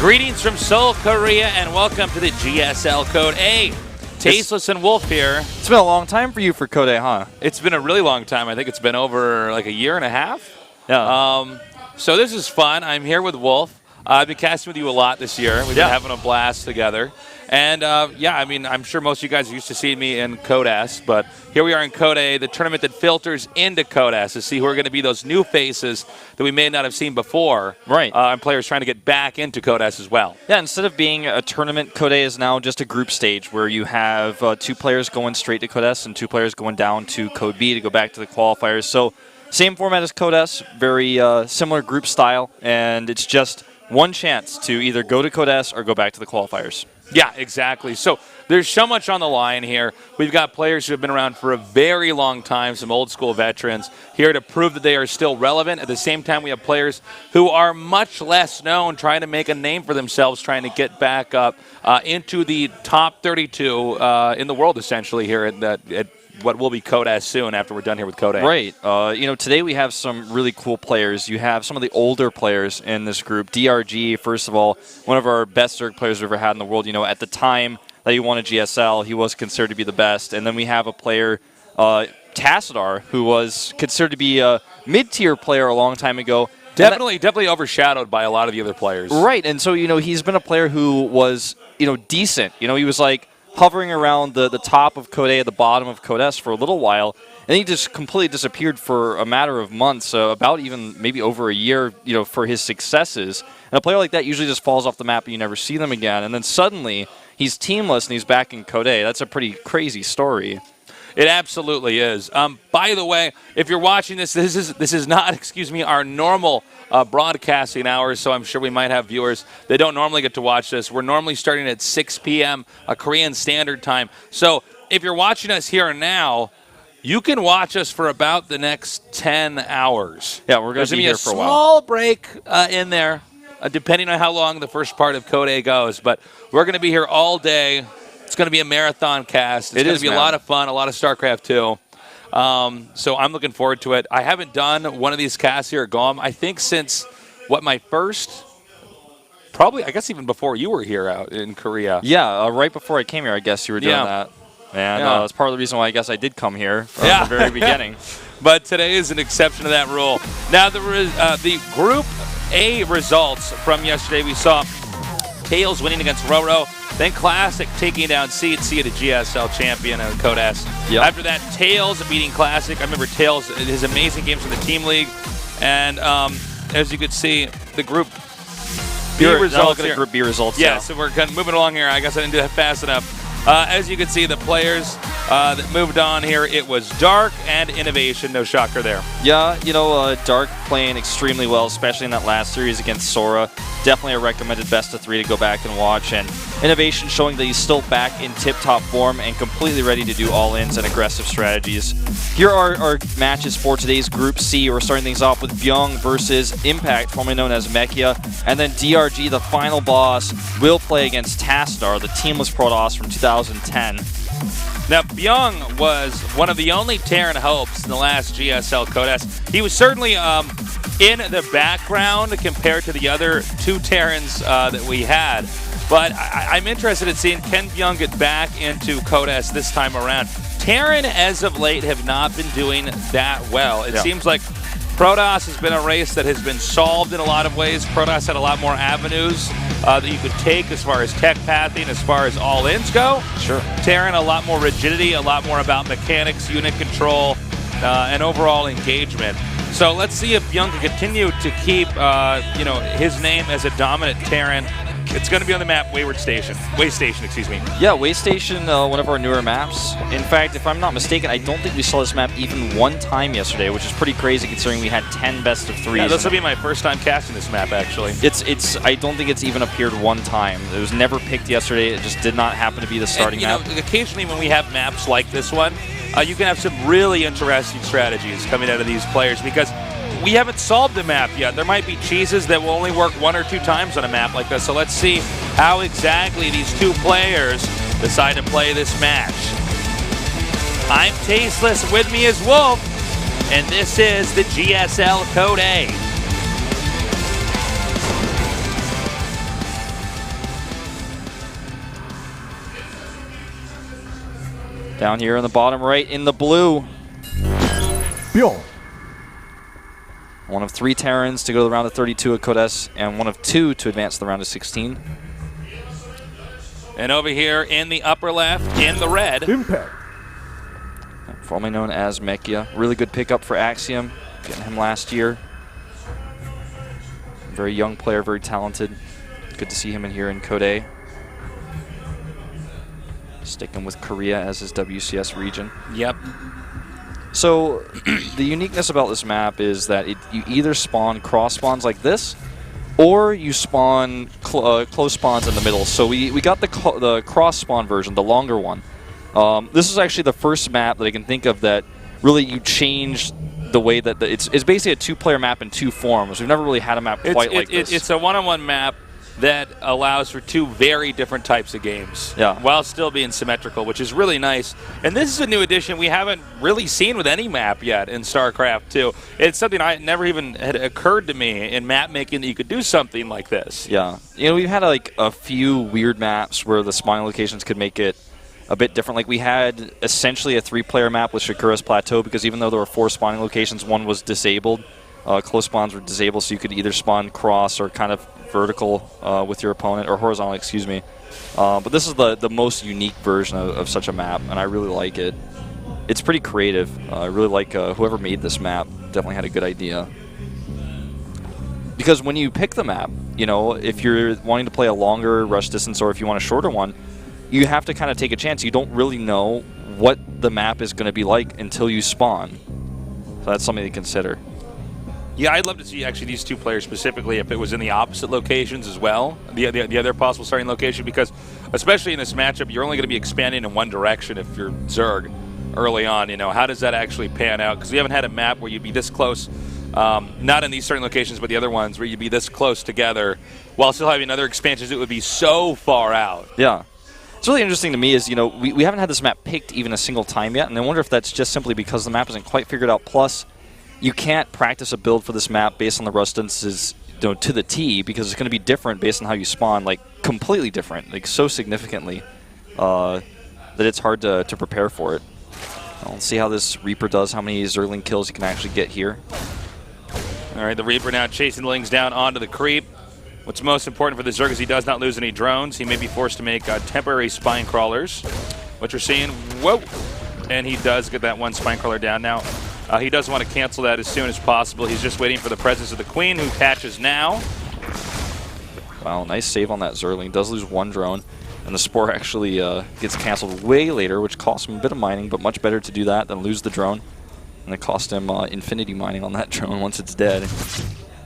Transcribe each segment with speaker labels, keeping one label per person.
Speaker 1: Greetings from Seoul, Korea, and welcome to the GSL Code A. Tasteless and Wolf here.
Speaker 2: It's been a long time for you for Code A, huh?
Speaker 1: It's been a really long time. I think it's been over like a year and a half.
Speaker 2: Yeah.
Speaker 1: So this is fun. I'm here with Wolf. I've been casting with you a lot this year. We've been having a blast together. And, yeah, I mean, I'm sure most of you guys are used to seeing me in Code S, but here we are in Code A, the tournament that filters into Code S to see who are going to be those new faces that we may not have seen before.
Speaker 2: Right.
Speaker 1: And players trying to get back into Code S as well.
Speaker 2: Yeah, instead of being a tournament, Code A is now just a group stage where you have 2 players going straight to Code S and 2 players going down to Code B to go back to the qualifiers. So same format as Code S, very similar group style, and it's just one chance to either go to Code S or go back to the qualifiers.
Speaker 1: Yeah, exactly. So there's so much on the line here. We've got players who have been around for a very long time, some old school veterans, here to prove that they are still relevant. At the same time, we have players who are much less known, trying to make a name for themselves, trying to get back up into the top 32 in the world, essentially, here at what will be Code S soon after we're done here with Code A.
Speaker 2: Right. Today we have some really cool players. You have some of the older players in this group. DRG, first of all, one of our best Zerg players we've ever had in the world. You know, at the time that he won a GSL, he was considered to be the best. And then we have a player, Tassadar, who was considered to be a mid-tier player a long time ago.
Speaker 1: Definitely overshadowed by a lot of the other players.
Speaker 2: Right. And so, he's been a player who was, decent. He was like hovering around the top of Code A at the bottom of Code S for a little while, and he just completely disappeared for a matter of months, about even maybe over a year, for his successes. And a player like that usually just falls off the map and you never see them again. And then suddenly he's teamless and he's back in Code A. That's a pretty crazy story.
Speaker 1: It absolutely is. By the way, if you're watching this is not, our normal broadcasting hours, so I'm sure we might have viewers that don't normally get to watch this. We're normally starting at 6 p.m. Korean Standard Time. So if you're watching us here and now, you can watch us for about the next 10 hours.
Speaker 2: Yeah, we're going to be here for a while.
Speaker 1: There's going to be a small break in there, depending on how long the first part of Code A goes. But we're going to be here all day. It's going to be a marathon cast. It's going to be a lot of fun, a lot of StarCraft II. So I'm looking forward to it. I haven't done one of these casts here at GOM, I think, since my first, probably, I guess even before you were here out in Korea.
Speaker 2: Yeah, right before I came here, I guess you were doing that. And that's part of the reason why I guess I did come here from the very beginning.
Speaker 1: But today is an exception to that rule. Now, the Group A results from yesterday, we saw Tails winning against Roro. Then Classic taking down Seed, the GSL champion of Code S. Yep. After that, Tails beating Classic. I remember Tails, his amazing games in the Team League. And as you could see, the Group B results here.
Speaker 2: Group B results.
Speaker 1: Yeah, so we're kind of moving along here. I guess I didn't do that fast enough. As you can see, the players that moved on here, it was Dark and Innovation. No shocker there.
Speaker 2: Yeah, Dark playing extremely well, especially in that last series against Sora. Definitely a recommended best of 3 to go back and watch. And Innovation showing that he's still back in tip-top form and completely ready to do all-ins and aggressive strategies. Here are our matches for today's Group C. We're starting things off with Bbyong versus Impact, formerly known as Mechia. And then DRG, the final boss, will play against Tassadar, the teamless Protoss from 2010.
Speaker 1: Now, Bbyong was one of the only Terran hopes in the last GSL Code S. He was certainly in the background compared to the other 2 Terrans that we had. But I'm interested in seeing, can Bbyong get back into Code S this time around? Terran, as of late, have not been doing that well. It seems like Protoss has been a race that has been solved in a lot of ways. Protoss had a lot more avenues that you could take as far as tech pathing, as far as all-ins go.
Speaker 2: Sure.
Speaker 1: Terran, a lot more rigidity, a lot more about mechanics, unit control, and overall engagement. So let's see if Bbyong can continue to keep his name as a dominant Terran. It's going to be on the map, Waystation, excuse me.
Speaker 2: Yeah, Waystation, one of our newer maps. In fact, if I'm not mistaken, I don't think we saw this map even one time yesterday, which is pretty crazy considering we had 10 best of 3s.
Speaker 1: Yeah, this will be my first time casting this map, actually.
Speaker 2: I don't think it's even appeared one time. It was never picked yesterday. It just did not happen to be the starting map.
Speaker 1: Occasionally when we have maps like this one, you can have some really interesting strategies coming out of these players because we haven't solved the map yet. There might be cheeses that will only work 1 or 2 times on a map like this. So let's see how exactly these 2 players decide to play this match. I'm Tasteless, with me is Wolf, and this is the GSL Code A.
Speaker 2: Down here in the bottom right in the blue.
Speaker 3: Bbyong.
Speaker 2: One of 3 Terrans to go to the round of 32 at Code S, and one of 2 to advance to the round of 16.
Speaker 1: And over here in the upper left, in the red.
Speaker 3: Impact.
Speaker 2: Formerly known as Mekia. Really good pickup for Axiom. Getting him last year. Very young player, very talented. Good to see him in here in Code A. Sticking with Korea as his WCS region.
Speaker 1: Yep.
Speaker 2: So the uniqueness about this map is that you either spawn cross spawns like this, or you spawn close spawns in the middle. So we got the cross spawn version, the longer one. This is actually the first map that I can think of that really you changed the way that it's basically a 2-player map in 2 forms. We've never really had a map quite like this.
Speaker 1: It's a one-on-one map that allows for 2 very different types of games, while still being symmetrical, which is really nice. And this is a new addition we haven't really seen with any map yet in StarCraft II. It's something I never even had occurred to me in map making that you could do something like this.
Speaker 2: Yeah, you know, we've had like a few weird maps where the spawning locations could make it a bit different. Like we had essentially a 3-player map with Shakura's Plateau, because even though there were 4 spawning locations, one was disabled. Close spawns were disabled, so you could either spawn cross or kind of vertical with your opponent, or horizontal, excuse me. But this is the most unique version of such a map, and I really like it. It's pretty creative. I really like whoever made this map. Definitely had a good idea. Because when you pick the map, you know, if you're wanting to play a longer rush distance or if you want a shorter one, you have to kind of take a chance. You don't really know what the map is going to be like until you spawn. So that's something to consider.
Speaker 1: Yeah, I'd love to see actually these 2 players specifically if it was in the opposite locations as well, the other possible starting location, because especially in this matchup, you're only going to be expanding in one direction if you're Zerg early on. You know, how does that actually pan out? Because we haven't had a map where you'd be this close, not in these starting locations, but the other ones where you'd be this close together while still having other expansions that would be so far out.
Speaker 2: Yeah. What's really interesting to me is, you know, we haven't had this map picked even a single time yet, and I wonder if that's just simply because the map isn't quite figured out. Plus, you can't practice a build for this map based on the rush distances, you know, to the T, because it's going to be different based on how you spawn, like completely different, like so significantly that it's hard to prepare for it. Let's see how this Reaper does, how many Zergling kills you can actually get here.
Speaker 1: All right, the Reaper now chasing the Lings down onto the creep. What's most important for the Zerg is he does not lose any drones. He may be forced to make temporary spine crawlers. What you're seeing, whoa, and he does get that 1 spine crawler down now. He does want to cancel that as soon as possible. He's just waiting for the presence of the Queen, who catches now.
Speaker 2: Wow, nice save on that Zergling. Does lose 1 drone, and the Spore actually gets canceled way later, which costs him a bit of mining, but much better to do that than lose the drone. And it cost him infinity mining on that drone once it's dead.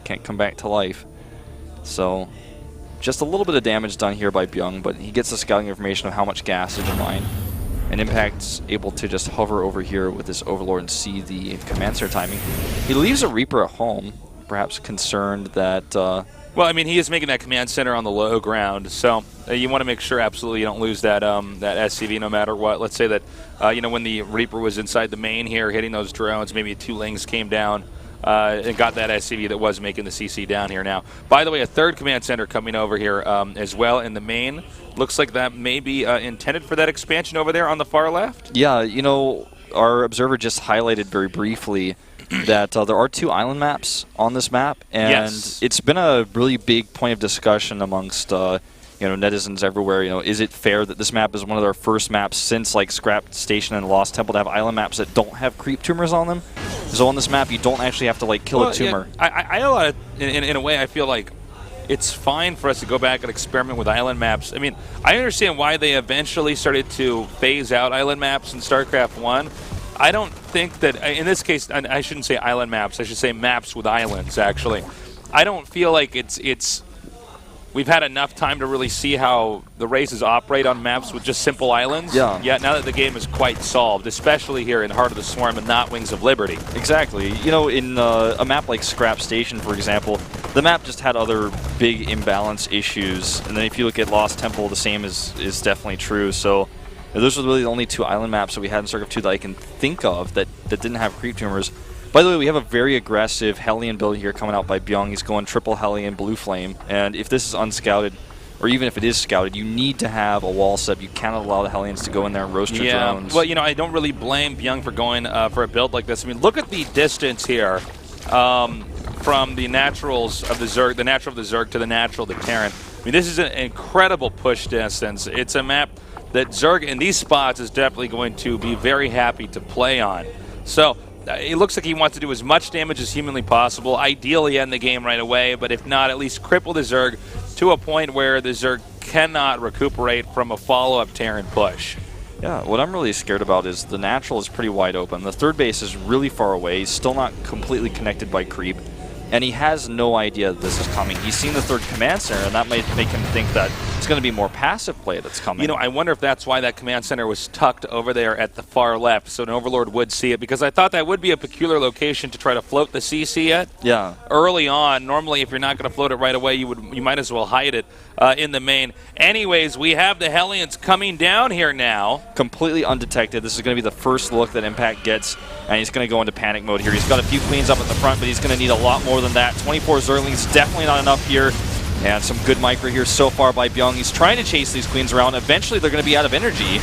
Speaker 2: Can't come back to life. So, just a little bit of damage done here by Bbyong, but he gets the scouting information of how much gas is in mine. And Impact's able to just hover over here with this Overlord and see the command center timing. He leaves a Reaper at home, perhaps concerned that...
Speaker 1: well, I mean, he is making that command center on the low ground, so you want to make sure absolutely you don't lose that that SCV no matter what. Let's say that, you know, when the Reaper was inside the main here hitting those drones, maybe 2 Lings came down and got that SCV that was making the CC down here now. By the way, a 3rd command center coming over here as well in the main. Looks like that may be intended for that expansion over there on the far left.
Speaker 2: Yeah, you know, our observer just highlighted very briefly that there are 2 island maps on this map, and it's been a really big point of discussion amongst you know, netizens everywhere. You know, is it fair that this map is one of their first maps since like Scrap Station and Lost Temple to have island maps that don't have creep tumors on them? So on this map, you don't actually have to like kill a tumor.
Speaker 1: Yeah, I a lot of, in a way, I feel like it's fine for us to go back and experiment with island maps. I mean, I understand why they eventually started to phase out island maps in StarCraft 1. I don't think that, in this case, I shouldn't say island maps, I should say maps with islands, actually. I don't feel like we've had enough time to really see how the races operate on maps with just simple islands.
Speaker 2: Yeah.
Speaker 1: Yet now that the game is quite solved, especially here in Heart of the Swarm and not Wings of Liberty.
Speaker 2: Exactly. You know, in a map like Scrap Station, for example, the map just had other big imbalance issues. And then if you look at Lost Temple, the same is definitely true. So those were really the only 2 island maps that we had in StarCraft 2 that I can think of that didn't have creep tumors. By the way, we have a very aggressive Hellion build here coming out by Bbyong. He's going triple Hellion, Blue Flame. And if this is unscouted, or even if it is scouted, you need to have a wall set. You cannot allow the Hellions to go in there and roast your drones.
Speaker 1: Well, I don't really blame Bbyong for going for a build like this. I mean, look at the distance here from the naturals of the Zerg, the natural of the Zerg to the natural of the Terran. I mean, this is an incredible push distance. It's a map that Zerg in these spots is definitely going to be very happy to play on. So it looks like he wants to do as much damage as humanly possible, ideally end the game right away, but if not, at least cripple the Zerg to a point where the Zerg cannot recuperate from a follow-up Terran push.
Speaker 2: Yeah, what I'm really scared about is the natural is pretty wide open. The third base is really far away. He's still not completely connected by creep. And he has no idea that this is coming. He's seen the third command center, and that might make him think that it's going to be more passive play that's coming.
Speaker 1: I wonder if that's why that command center was tucked over there at the far left, so an Overlord would see it, because I thought that would be a peculiar location to try to float the CC at.
Speaker 2: Yeah.
Speaker 1: Early on, normally if you're not going to float it right away, you might as well hide it in the main. Anyways, we have the Hellions coming down here now.
Speaker 2: Completely undetected. This is going to be the first look that Impact gets, and he's going to go into panic mode here. He's got a few queens up at the front, but he's going to need a lot more than that. 24 Zerglings, definitely not enough here. And some good micro here so far by Bbyong. He's trying to chase these queens around. Eventually, they're going to be out of energy.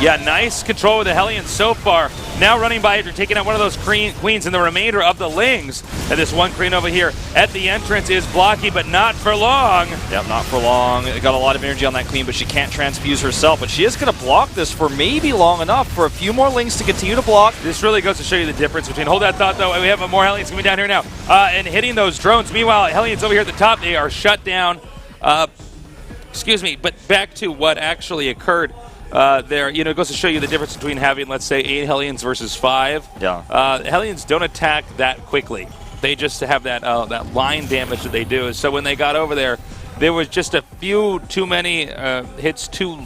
Speaker 1: Yeah, nice control with the Hellions so far. Now running by after taking out one of those queens and the remainder of the Lings. And this one queen over here at the entrance is blocky, but not for long.
Speaker 2: Yep, not for long. Got a lot of energy on that queen, but she can't transfuse herself. But she is going to block this for maybe long enough for a few more Lings to continue to block.
Speaker 1: This really goes to show you the difference between, hold that thought though, we have more Hellions coming down here now. And hitting those drones. Meanwhile, Hellions over here at the top, they are shut down. Excuse me, but back to what actually occurred. There, it goes to show you the difference between having, let's say, 8 Hellions versus 5.
Speaker 2: Yeah.
Speaker 1: Hellions don't attack that quickly. They just have that line damage that they do. So when they got over there, there was just a few too many hits, too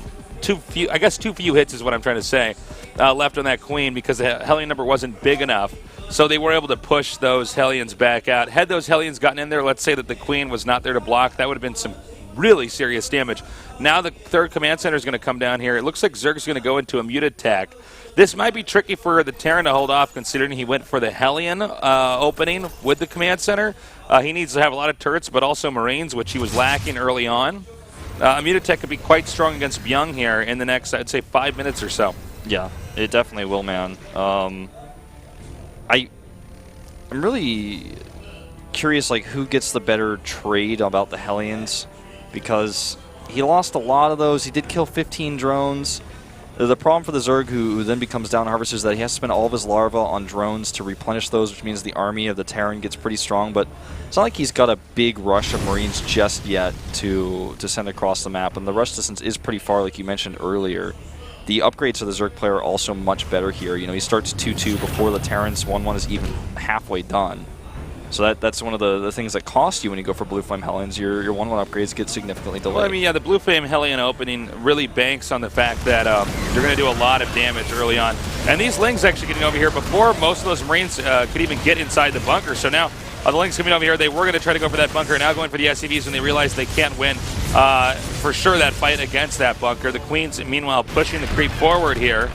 Speaker 1: few. I guess too few hits is what I'm trying to say left on that queen, because the Hellion number wasn't big enough. So they were able to push those Hellions back out. Had those Hellions gotten in there, let's say that the queen was not there to block, that would have been some really serious damage. Now the third command center is going to come down here. It looks like Zerg's going to go into a muted attack. This might be tricky for the Terran to hold off, considering he went for the Hellion opening with the command center. He needs to have a lot of turrets, but also Marines, which he was lacking early on. A muted attack could be quite strong against Bbyong here in the next, I'd say, 5 minutes or so.
Speaker 2: Yeah, it definitely will, man. I'm really curious, who gets the better trade about the Hellions, because he lost a lot of those. He did kill 15 drones. The problem for the Zerg, who then becomes down harvester, is that he has to spend all of his larvae on drones to replenish those, which means the army of the Terran gets pretty strong. But it's not like he's got a big rush of Marines just yet to send across the map. And the rush distance is pretty far, like you mentioned earlier. The upgrades to the Zerg player are also much better here. He starts 2-2 before the Terran's 1-1 is even halfway done. So that's one of the things that cost you when you go for Blue Flame Hellions. Your 1-1 upgrades get significantly delayed.
Speaker 1: Well, I mean, yeah, the Blue Flame Hellion opening really banks on the fact that you're going to do a lot of damage early on. And these Lings actually getting over here before most of those Marines could even get inside the bunker. So now the Lings coming over here, they were going to try to go for that bunker, now going for the SCVs when they realize they can't win for sure that fight against that bunker. The Queens, meanwhile, pushing the creep forward here.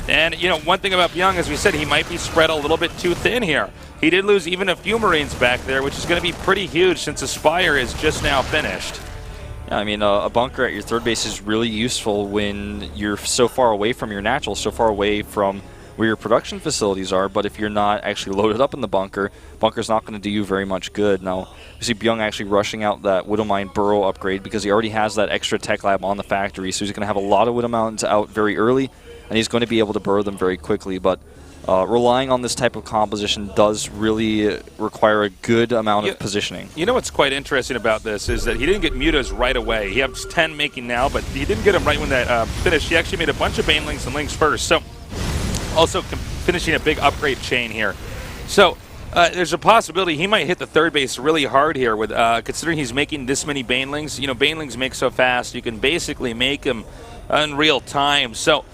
Speaker 1: And, one thing about Bbyong, as we said, he might be spread a little bit too thin here. He did lose even a few Marines back there, which is going to be pretty huge since Aspire is just now finished.
Speaker 2: Yeah, I mean, a bunker at your third base is really useful when you're so far away from your natural, so far away from where your production facilities are. But if you're not actually loaded up in the bunker's not going to do you very much good. Now, you see Bbyong actually rushing out that Widowmine burrow upgrade because he already has that extra tech lab on the factory, so he's going to have a lot of Widowmines out very early, and he's going to be able to burrow them very quickly. But relying on this type of composition does really require a good amount of positioning.
Speaker 1: You know what's quite interesting about this is that he didn't get mutas right away. He has 10 making now, but he didn't get them right when that finished. He actually made a bunch of Banelings and Lings first. So also finishing a big upgrade chain here. So there's a possibility he might hit the third base really hard here, with considering he's making this many Banelings. Banelings make so fast, you can basically make them in real time. So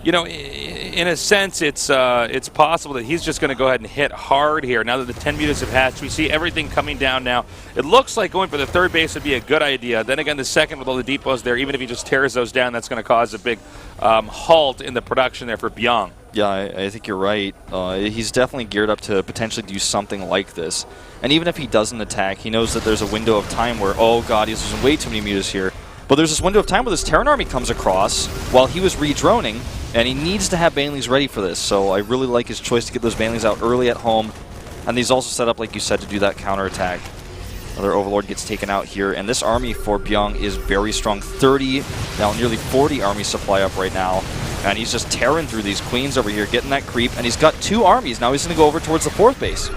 Speaker 1: in a sense, it's possible that he's just going to go ahead and hit hard here. Now that the 10 mutas have hatched, we see everything coming down now. It looks like going for the third base would be a good idea. Then again, the second with all the depots there, even if he just tears those down, that's going to cause a big halt in the production there for Bbyong.
Speaker 2: Yeah, I think you're right. He's definitely geared up to potentially do something like this. And even if he doesn't attack, he knows that there's a window of time where, oh god, he's using way too many mutas here. But there's this window of time where this Terran army comes across while he was re-droning, and he needs to have Banelings ready for this. So I really like his choice to get those Banelings out early at home. And he's also set up, like you said, to do that counterattack. Another Overlord gets taken out here, and this army for Bbyong is very strong. 30, now nearly 40 army supply up right now. And he's just tearing through these queens over here, getting that creep, and he's got 2 armies. Now he's going to go over towards the 4th base.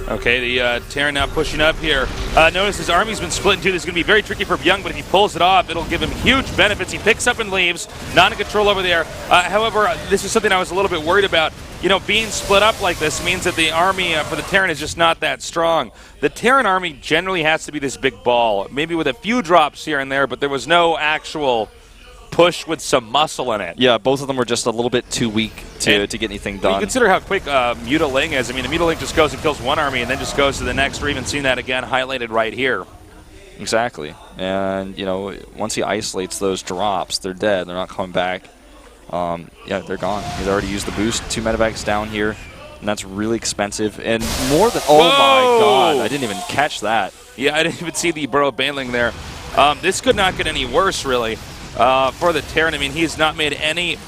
Speaker 1: Okay, the Terran now pushing up here. Notice his army's been split in two. This is going to be very tricky for Bbyong, but if he pulls it off, it'll give him huge benefits. He picks up and leaves, not in control over there. However, this is something I was a little bit worried about. You know, being split up like this means that the army for the Terran is just not that strong. The Terran army generally has to be this big ball, maybe with a few drops here and there, but there was no actual push with some muscle in it.
Speaker 2: Yeah, both of them were just a little bit too weak to get anything done.
Speaker 1: You consider how quick Mutaling is. I mean, the Mutaling just goes and kills one army and then just goes to the next. We're even seeing that again highlighted right here.
Speaker 2: Exactly. And, you know, once he isolates those drops, they're dead. They're not coming back. Yeah, they're gone. He's already used the boost. 2 medevacs down here, and that's really expensive. And more than... Oh, my God. I didn't even catch that.
Speaker 1: Yeah, I didn't even see the Burrow Baneling there. This could not get any worse, really. For the Terran, I mean, he's not made any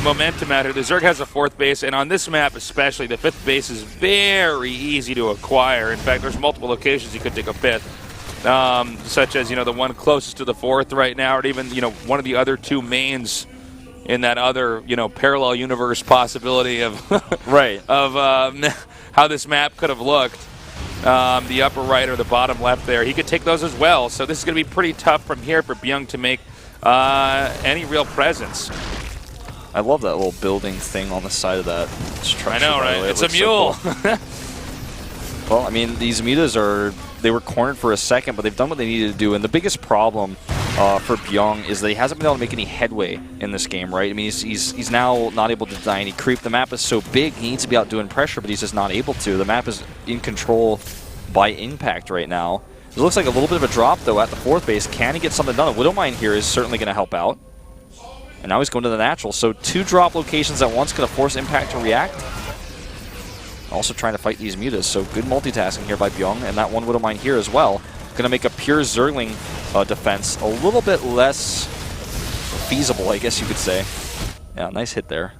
Speaker 1: momentum out of it. The Zerg has a 4th base, and on this map especially, the 5th base is very easy to acquire. In fact, there's multiple locations you could take a 5th, such as, you know, the one closest to the 4th right now, or even, you know, one of the other 2 mains in that other, you know, parallel universe possibility of
Speaker 2: right
Speaker 1: of how this map could have looked. The upper right or the bottom left there, he could take those as well. So this is going to be pretty tough from here for Bbyong to make any real presence.
Speaker 2: I love that little building thing on the side of that structure.
Speaker 1: I know, right? It's a mule. So cool.
Speaker 2: Well, I mean, these mutas they were cornered for a second, but they've done what they needed to do. And the biggest problem for Bbyong is that he hasn't been able to make any headway in this game, right? I mean, he's now not able to deny any creep. The map is so big, he needs to be out doing pressure, but he's just not able to. The map is in control by impact right now. It looks like a little bit of a drop, though, at the 4th base. Can he get something done? A Widowmine here is certainly going to help out. And now he's going to the natural. So 2 drop locations at once, going to force Impact to react. Also trying to fight these mutas, so good multitasking here by Bbyong, and that one Widowmine here as well. Going to make a pure Zergling defense a little bit less feasible, I guess you could say. Yeah, nice hit there.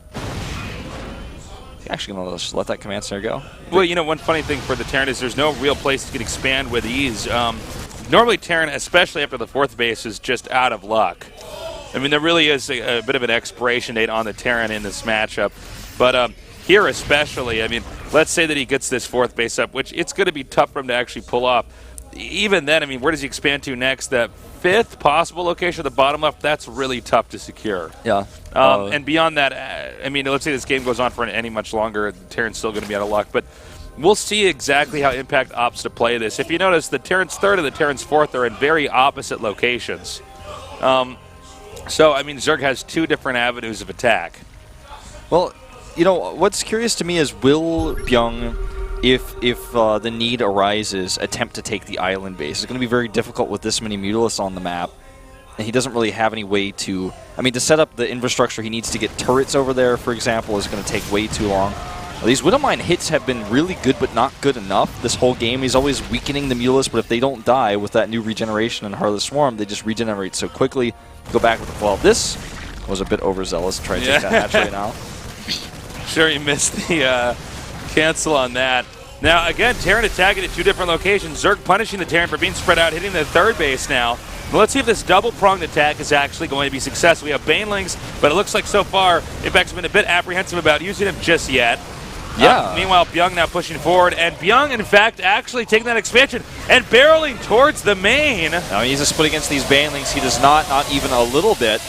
Speaker 2: Actually going to just let that command center go.
Speaker 1: Well, you know, one funny thing for the Terran is there's no real place you can expand with ease. Normally Terran, especially after the 4th base, is just out of luck. I mean, there really is a bit of an expiration date on the Terran in this matchup. But here especially, I mean, let's say that he gets this 4th base up, which it's going to be tough for him to actually pull off. Even then, I mean, where does he expand to next? That 5th possible location at the bottom left, that's really tough to secure.
Speaker 2: Yeah.
Speaker 1: And beyond that, I mean, let's say this game goes on for any much longer, the Terran's still going to be out of luck. But we'll see exactly how Impact opts to play this. If you notice, the Terran's 3rd and the Terran's 4th are in very opposite locations. So, I mean, Zerg has 2 different avenues of attack.
Speaker 2: Well, you know, what's curious to me is will Bbyong, if the need arises, attempt to take the island base? It's going to be very difficult with this many Mutalisks on the map. And he doesn't really have any way to... I mean, to set up the infrastructure, he needs to get turrets over there, for example, is going to take way too long. Well, these Widowmine hits have been really good, but not good enough this whole game. He's always weakening the Mutalisks, but if they don't die with that new regeneration and Heartless Swarm, they just regenerate so quickly. Go back with the... Well, this was a bit overzealous to try to take that hatch right now.
Speaker 1: Sure, you missed the cancel on that. Now, again, Terran attacking at 2 different locations. Zerg punishing the Terran for being spread out, hitting the 3rd base now. But let's see if this double-pronged attack is actually going to be successful. We have Banelings, but it looks like so far, Impact's been a bit apprehensive about using them just yet.
Speaker 2: Yeah.
Speaker 1: Meanwhile, Bbyong now pushing forward, and Bbyong, in fact, actually taking that expansion and barreling towards the main.
Speaker 2: Now he's a split against these Banelings. He does not even a little bit.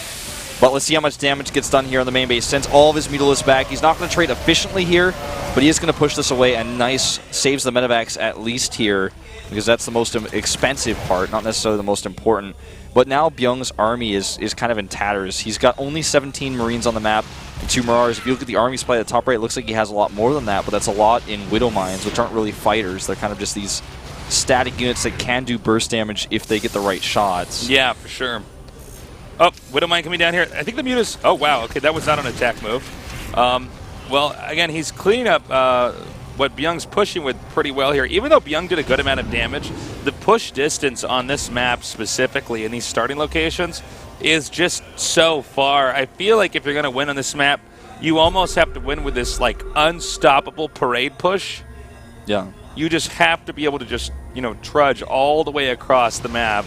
Speaker 2: But let's see how much damage gets done here on the main base. Sends all of his Mutalisks back. He's not going to trade efficiently here, but he is going to push this away, and nice saves the medevacs at least here, because that's the most expensive part, not necessarily the most important. But now Bbyong's army is kind of in tatters. He's got only 17 Marines on the map and 2 Mirars. If you look at the army supply at the top right, it looks like he has a lot more than that, but that's a lot in Widowmines, which aren't really fighters. They're kind of just these static units that can do burst damage if they get the right shots.
Speaker 1: Yeah, for sure. Oh, Widowmine coming down here. I think the Mutas... Oh, wow. Okay, that was not an attack move. Well, again, he's cleaning up what Bbyong's pushing with pretty well here. Even though Bbyong did a good amount of damage, the push distance on this map specifically in these starting locations is just so far. I feel like if you're going to win on this map, you almost have to win with this like unstoppable parade push.
Speaker 2: Yeah.
Speaker 1: You just have to be able to just, trudge all the way across the map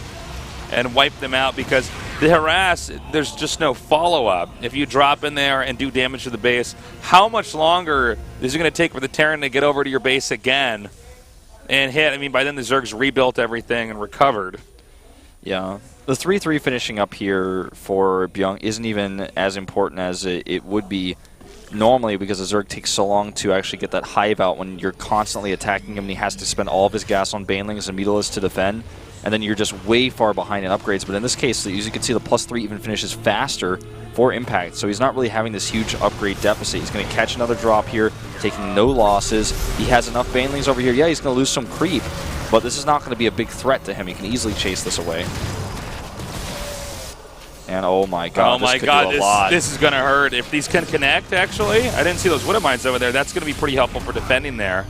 Speaker 1: and wipe them out, because the harass, there's just no follow-up. If you drop in there and do damage to the base, how much longer is it going to take for the Terran to get over to your base again and hit? I mean, by then the Zergs rebuilt everything and recovered.
Speaker 2: Yeah. The 3-3 finishing up here for Bbyong isn't even as important as it would be normally, because the Zerg takes so long to actually get that hive out when you're constantly attacking him and he has to spend all of his gas on Banelings and Mutalisks to defend. And then you're just way far behind in upgrades. But in this case, as you can see, the +3 even finishes faster for Impact. So he's not really having this huge upgrade deficit. He's going to catch another drop here, taking no losses. He has enough Banelings over here. Yeah, he's going to lose some creep, but this is not going to be a big threat to him. He can easily chase this away. And oh my god, this could do a lot.
Speaker 1: This is going to hurt. If these can connect, actually, I didn't see those Widow Mines over there. That's going to be pretty helpful for defending there.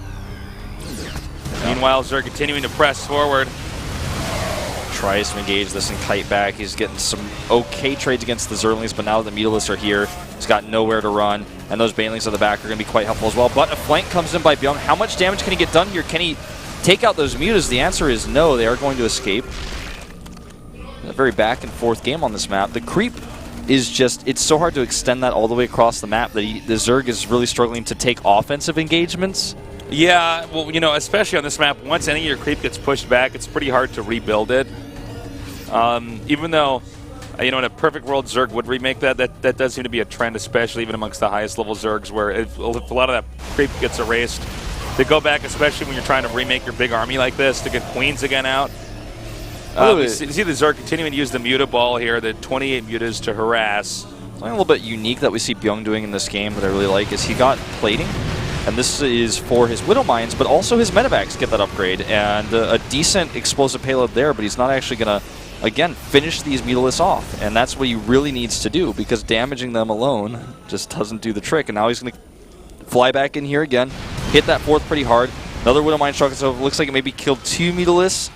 Speaker 1: Yeah. Meanwhile, Zerg continuing to press forward.
Speaker 2: Tries to engage this and kite back. He's getting some okay trades against the Zerglings, but now that the Mutalisks are here, he's got nowhere to run, and those Banelings at the back are going to be quite helpful as well. But a flank comes in by Bbyong. How much damage can he get done here? Can he take out those Mutas? The answer is no. They are going to escape. A very back and forth game on this map. The creep is just, it's so hard to extend that all the way across the map that the Zerg is really struggling to take offensive engagements.
Speaker 1: Yeah, well, especially on this map, once any of your creep gets pushed back, it's pretty hard to rebuild it. Even though, in a perfect world, Zerg would remake that does seem to be a trend, especially even amongst the highest level Zergs, where if a lot of that creep gets erased, they go back, especially when you're trying to remake your big army like this, to get Queens again out. You see the Zerg continuing to use the Muta Ball here, the 28 Mutas to harass.
Speaker 2: Something a little bit unique that we see Bbyong doing in this game that I really like is he got plating. And this is for his Widow Mines, but also his Medevacs get that upgrade. And a decent explosive payload there, but he's not actually going to, again, finish these Mutalisks off. And that's what he really needs to do, because damaging them alone just doesn't do the trick. And now he's going to fly back in here again, hit that fourth pretty hard. Another Widow Mine struck, so it looks like it maybe killed 2 Mutalisks.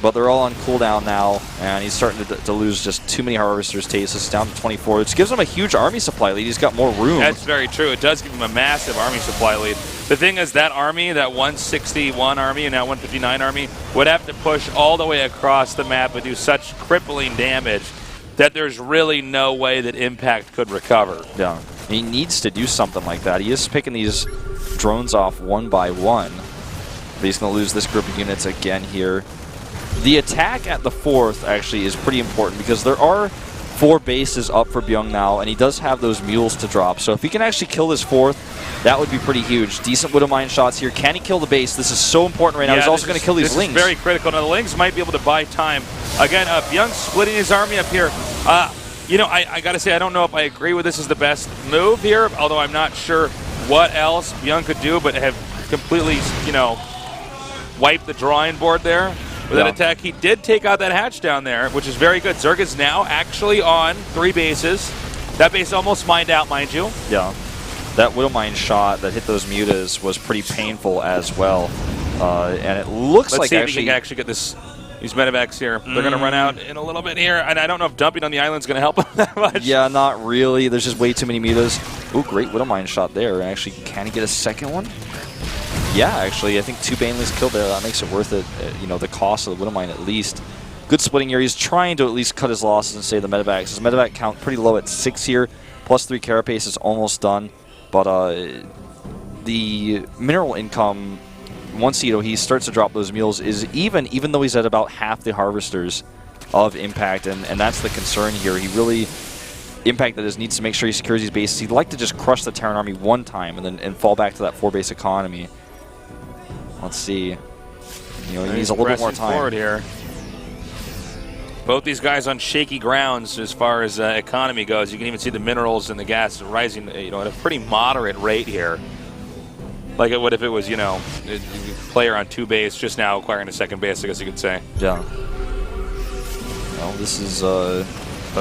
Speaker 2: But they're all on cooldown now, and he's starting to lose just too many Harvesters. This down to 24, which gives him a huge army supply lead. He's got more room.
Speaker 1: That's very true. It does give him a massive army supply lead. The thing is, that army, that 161 army and now 159 army, would have to push all the way across the map and do such crippling damage that there's really no way that Impact could recover.
Speaker 2: Yeah, he needs to do something like that. He is picking these drones off one by one. But he's going to lose this group of units again here. The attack at the fourth actually is pretty important, because there are 4 bases up for Bbyong now, and he does have those mules to drop. So if he can actually kill this fourth, that would be pretty huge. Decent Widow Mine shots here. Can he kill the base? This is so important right now. He's also going to kill these Lings.
Speaker 1: This is very critical. Now the Lings might be able to buy time. Again, Bbyong splitting his army up here. I got to say, I don't know if I agree with this is the best move here, although I'm not sure what else Bbyong could do, but have completely, wiped the drawing board there. With that attack, he did take out that hatch down there, which is very good. Zerg is now actually on 3 bases. That base almost mined out, mind you.
Speaker 2: Yeah. That Widow Mine shot that hit those Mutas was pretty painful as well. And it looks
Speaker 1: Let's
Speaker 2: like
Speaker 1: see if we can actually get these Medevacs here. They're going to run out in a little bit here. And I don't know if dumping on the island is going to help them that much.
Speaker 2: Yeah, not really. There's just way too many Mutas. Ooh, great Widow Mine shot there. Actually, can he get a second one? Yeah, actually, I think 2 Banelings killed there. That makes it worth it, the cost of the Widow Mine at least. Good splitting here. He's trying to at least cut his losses and save the Medevacs. His Medevac count pretty low at 6 here. +3 Carapace is almost done. But the mineral income, once he starts to drop those mules, is even though he's at about half the Harvesters of Impact. And that's the concern here. He really... Impact that needs to make sure he secures these bases. He'd like to just crush the Terran army one time and fall back to that 4-base economy. Let's see. He needs a little bit more time.
Speaker 1: Forward here. Both these guys on shaky grounds as far as economy goes. You can even see the minerals and the gas rising, at a pretty moderate rate here. Like it would if it was, a player on 2 base just now acquiring a 2nd base, I guess you could say.
Speaker 2: Yeah. Well, this is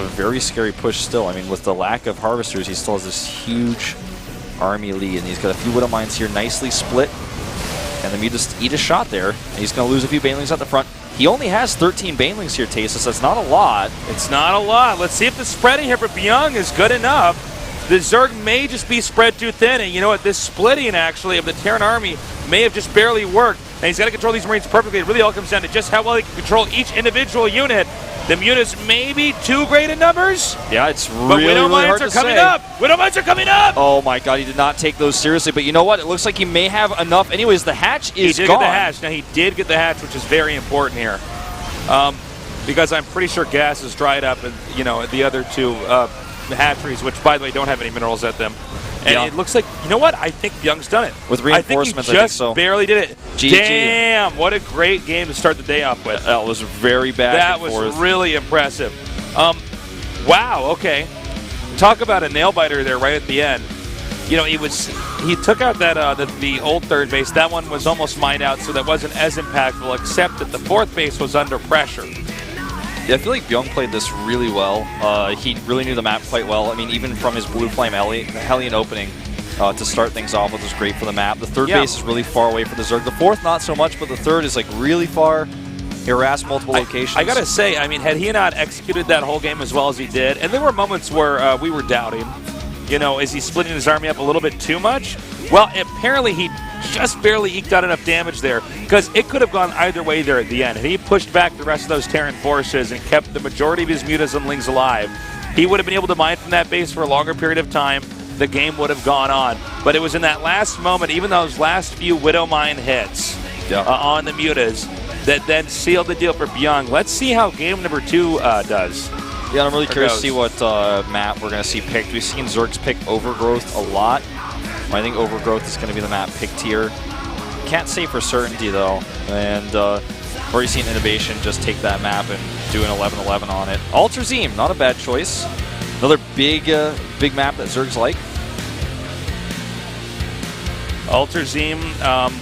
Speaker 2: a very scary push still. I mean, with the lack of harvesters, he still has this huge army lead, and he's got a few Widow Mines here nicely split. And the Mutas eat a shot there, and he's going to lose a few Banelings at the front. He only has 13 Banelings here, Tasis. That's not a lot.
Speaker 1: It's not a lot. Let's see if the spreading here for Bbyong is good enough. The Zerg may just be spread too thin, and you know what? This splitting, actually, of the Terran army may have just barely worked. And he's got to control these Marines perfectly. It really all comes down to just how well he can control each individual unit. The Mutas may be too great in numbers.
Speaker 2: Yeah, it's
Speaker 1: but
Speaker 2: really,
Speaker 1: Widow
Speaker 2: really hard
Speaker 1: Mines
Speaker 2: to
Speaker 1: are coming
Speaker 2: say.
Speaker 1: up. Widow Mines are coming up.
Speaker 2: Oh my God, he did not take those seriously. But you know what? It looks like he may have enough. Anyways, the hatch is
Speaker 1: He did
Speaker 2: gone.
Speaker 1: get the hatch. Now, he did get the hatch, which is very important here. Because I'm pretty sure gas is dried up, and you know, the other two hatcheries, which by the way don't have any minerals at them. And it looks like, you know what? I think Bbyong's done it.
Speaker 2: With reinforcements,
Speaker 1: I think he just
Speaker 2: so.
Speaker 1: barely did it.
Speaker 2: GG.
Speaker 1: Damn, what a great game to start the day off with.
Speaker 2: That was very bad.
Speaker 1: That was really impressive. Wow, okay. Talk about a nail biter there right at the end. You know, he took out that the old third base. That one was almost mined out, so that wasn't as impactful, except that the fourth base was under pressure.
Speaker 2: Yeah, I feel like Bbyong played this really well. He really knew the map quite well. I mean, even from his Blue Flame Hellion opening to start things off with was great for the map. The third base is really far away for the Zerg. The fourth, not so much, but the third is like really far. He harassed multiple locations.
Speaker 1: I gotta say, I mean, had he not executed that whole game as well as he did, and there were moments where we were doubting, you know, is he splitting his army up a little bit too much? Well, apparently he just barely eked out enough damage there, because it could have gone either way there at the end. And he pushed back the rest of those Terran forces and kept the majority of his Mutas and Lings alive. He would have been able to mine from that base for a longer period of time. The game would have gone on. But it was in that last moment, even those last few Widow Mine hits on the Mutas, that then sealed the deal for Bbyong. Let's see how game number 2 does.
Speaker 2: Yeah, I'm really curious to see what map we're going to see picked. We've seen Zergs pick Overgrowth a lot. I think Overgrowth is going to be the map picked here. Can't say for certainty, though. And already seen Innovation just take that map and do an 11-11 on it. Alterzim, not a bad choice. Another big map that Zergs like.
Speaker 1: Alterzim,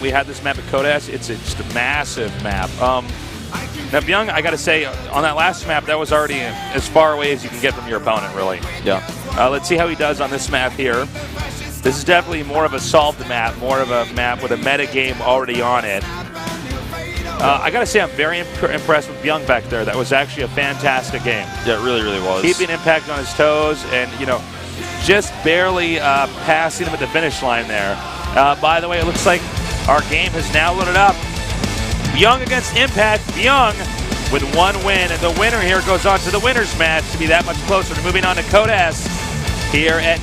Speaker 1: we had this map at Code S. It's just a massive map. Now, Bbyong, I got to say, on that last map, that was already as far away as you can get from your opponent, really.
Speaker 2: Yeah.
Speaker 1: Let's see how he does on this map here. This is definitely more of a solved map, more of a map with a meta game already on it. I got to say, I'm very impressed with Bbyong back there. That was actually a fantastic game.
Speaker 2: Yeah, it really, really was.
Speaker 1: Keeping Impact on his toes and, you know, just barely passing him at the finish line there. By the way, it looks like our game has now loaded up. Bbyong against Impact. Bbyong with 1 win, and the winner here goes on to the winner's match to be that much closer to moving on to Code S here at